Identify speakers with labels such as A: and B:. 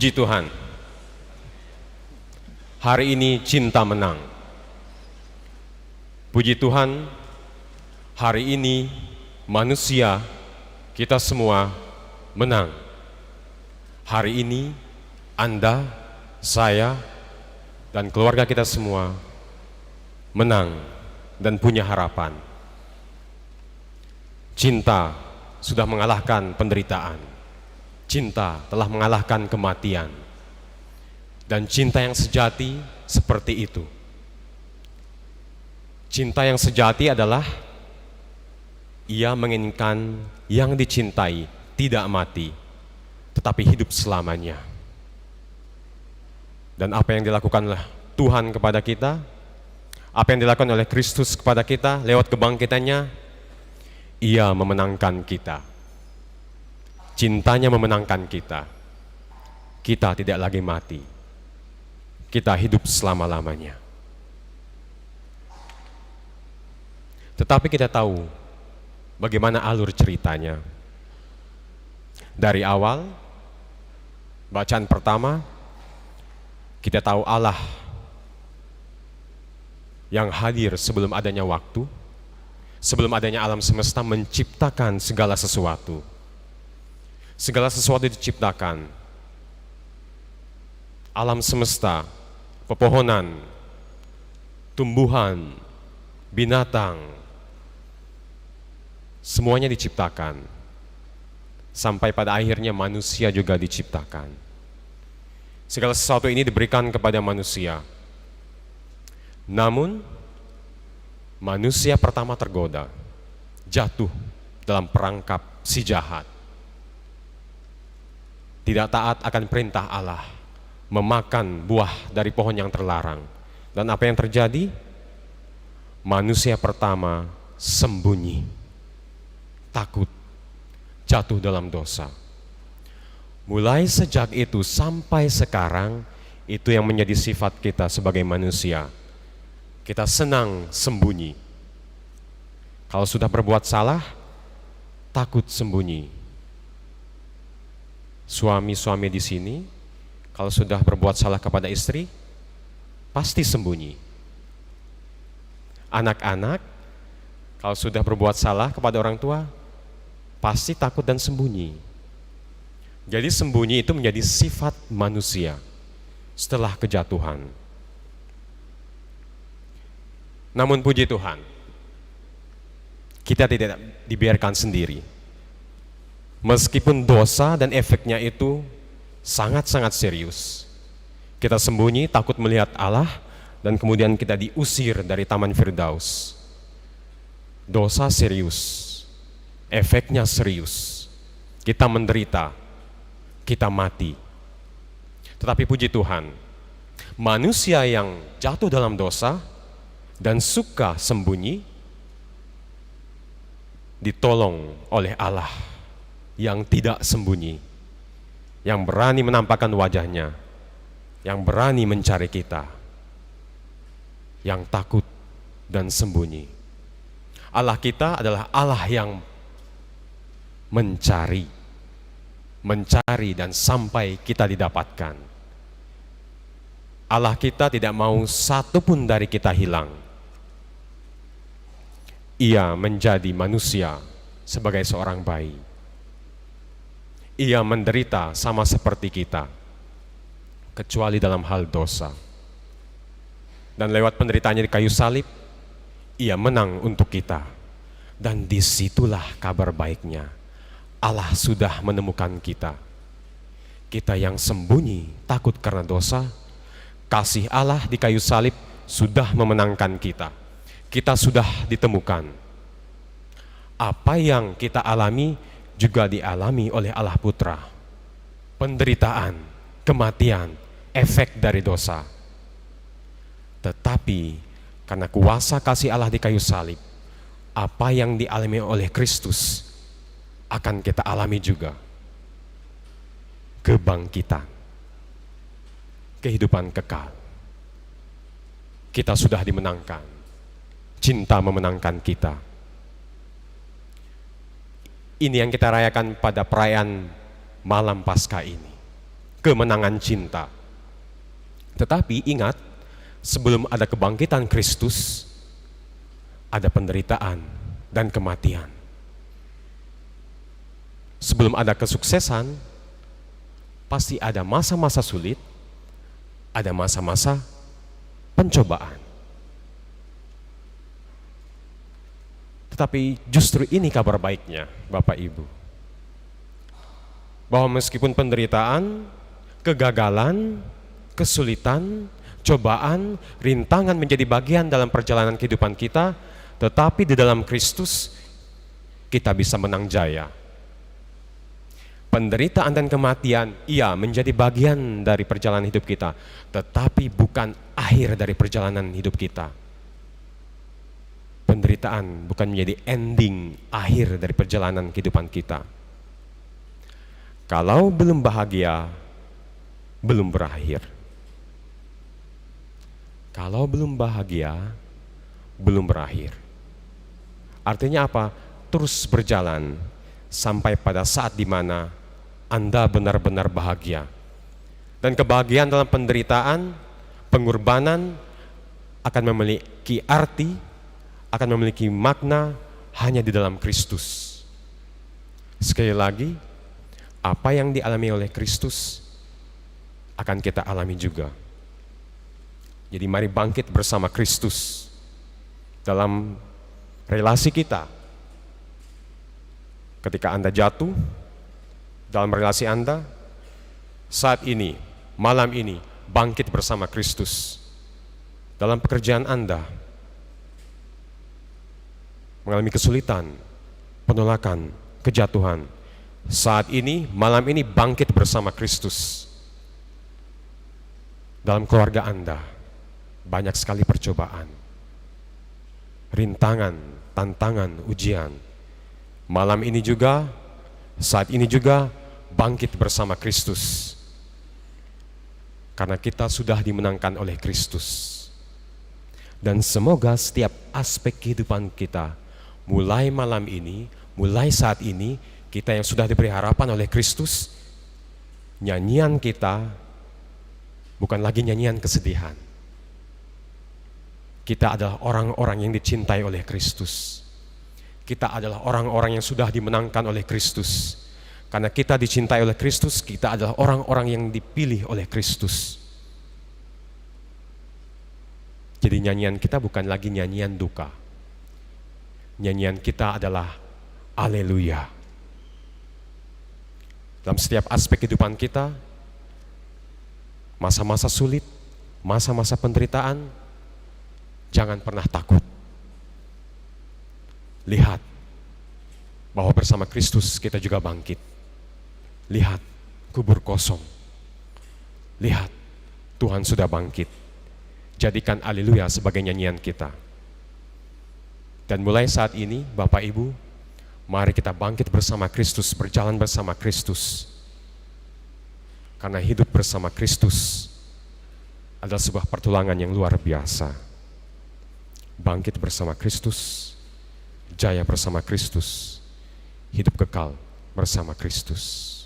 A: Puji Tuhan, hari ini cinta menang. Puji Tuhan, hari ini manusia, kita semua menang. Hari ini Anda, saya, dan keluarga kita semua menang dan punya harapan. Cinta sudah mengalahkan penderitaan. Cinta telah mengalahkan kematian. Dan cinta yang sejati seperti itu. Cinta yang sejati adalah ia menginginkan yang dicintai tidak mati, tetapi hidup selamanya. Dan apa yang dilakukan oleh Tuhan kepada kita, apa yang dilakukan oleh Kristus kepada kita lewat kebangkitannya, ia memenangkan kita. Cintanya memenangkan kita. Kita tidak lagi mati. Kita hidup selama-lamanya. Tetapi kita tahu bagaimana alur ceritanya. Dari awal, bacaan pertama, kita tahu Allah yang hadir sebelum adanya waktu, sebelum adanya alam semesta menciptakan segala sesuatu. Segala sesuatu diciptakan. Alam semesta, pepohonan, tumbuhan, binatang, semuanya diciptakan. Sampai pada akhirnya manusia juga diciptakan. Segala sesuatu ini diberikan kepada manusia. Namun, manusia pertama tergoda, jatuh dalam perangkap si jahat. Tidak taat akan perintah Allah, memakan buah dari pohon yang terlarang. Dan apa yang terjadi? Manusia pertama sembunyi, takut, jatuh dalam dosa. Mulai sejak itu sampai sekarang, itu yang menjadi sifat kita sebagai manusia. Kita senang sembunyi. Kalau sudah berbuat salah, takut sembunyi. Suami-suami di sini, kalau sudah berbuat salah kepada istri, pasti sembunyi. Anak-anak, kalau sudah berbuat salah kepada orang tua, pasti takut dan sembunyi. Jadi sembunyi itu menjadi sifat manusia setelah kejatuhan. Namun puji Tuhan, kita tidak dibiarkan sendiri. Meskipun dosa dan efeknya itu sangat-sangat serius. Kita sembunyi, takut melihat Allah, dan kemudian kita diusir dari Taman Firdaus. Dosa serius, efeknya serius. Kita menderita, kita mati. Tetapi puji Tuhan, manusia yang jatuh dalam dosa dan suka sembunyi, ditolong oleh Allah yang tidak sembunyi, yang berani menampakkan wajahnya, yang berani mencari kita, yang takut dan sembunyi. Allah kita adalah Allah yang mencari dan sampai kita didapatkan. Allah kita tidak mau satu pun dari kita hilang. Ia menjadi manusia sebagai seorang bayi. Ia menderita sama seperti kita, kecuali dalam hal dosa. Dan lewat penderitaannya di kayu salib, ia menang untuk kita. Dan disitulah kabar baiknya. Allah sudah menemukan kita. Kita yang sembunyi, takut karena dosa, kasih Allah di kayu salib sudah memenangkan kita. Kita sudah ditemukan. Apa yang kita alami juga dialami oleh Allah Putra. Penderitaan, kematian, efek dari dosa. Tetapi karena kuasa kasih Allah di kayu salib, apa yang dialami oleh Kristus akan kita alami juga. Kebangkitan, kehidupan kekal. Kita sudah dimenangkan. Cinta memenangkan kita. Ini yang kita rayakan pada perayaan malam Paskah ini. kemenangan cinta. Tetapi ingat, sebelum ada kebangkitan Kristus, ada penderitaan dan kematian. Sebelum ada kesuksesan, pasti ada masa-masa sulit, ada masa-masa pencobaan. Tetapi justru ini kabar baiknya, Bapak Ibu. Bahwa meskipun penderitaan, kegagalan, kesulitan, cobaan, rintangan menjadi bagian dalam perjalanan kehidupan kita, tetapi di dalam Kristus kita bisa menang jaya. Penderitaan dan kematian, iya, menjadi bagian dari perjalanan hidup kita, tetapi bukan akhir dari perjalanan hidup kita. Penderitaan bukan menjadi ending akhir dari perjalanan kehidupan kita. Kalau belum bahagia, belum berakhir. Kalau belum bahagia, belum berakhir. Artinya apa? Terus berjalan sampai pada saat di mana Anda benar-benar bahagia. Dan kebahagiaan dalam penderitaan, pengorbanan akan memiliki arti, akan memiliki makna hanya di dalam Kristus. Sekali lagi, apa yang dialami oleh Kristus akan kita alami juga. Jadi mari bangkit bersama Kristus dalam relasi kita. Ketika Anda jatuh dalam relasi Anda, saat ini, malam ini, bangkit bersama Kristus. Dalam pekerjaan Anda, mengalami kesulitan, penolakan, kejatuhan, saat ini, malam ini, bangkit bersama Kristus. Dalam keluarga Anda, banyak sekali percobaan, rintangan, tantangan, ujian. Malam ini juga, saat ini juga, bangkit bersama Kristus. Karena kita sudah dimenangkan oleh Kristus. Dan semoga setiap aspek kehidupan kita, mulai malam ini, mulai saat ini, kita yang sudah diberi harapan oleh Kristus, nyanyian kita bukan lagi nyanyian kesedihan. Kita adalah orang-orang yang dicintai oleh Kristus. Kita adalah orang-orang yang sudah dimenangkan oleh Kristus. Karena kita dicintai oleh Kristus, kita adalah orang-orang yang dipilih oleh Kristus. Jadi nyanyian kita bukan lagi nyanyian duka. Nyanyian kita adalah Haleluya. Dalam setiap aspek kehidupan kita, masa-masa sulit, masa-masa penderitaan, jangan pernah takut. Lihat bahwa bersama Kristus kita juga bangkit. Lihat kubur kosong. Lihat Tuhan sudah bangkit. Jadikan haleluya sebagai nyanyian kita. Dan mulai saat ini Bapak Ibu, mari kita bangkit bersama Kristus, berjalan bersama Kristus. Karena hidup bersama Kristus adalah sebuah pertolongan yang luar biasa. Bangkit bersama Kristus, jaya bersama Kristus, hidup kekal bersama Kristus.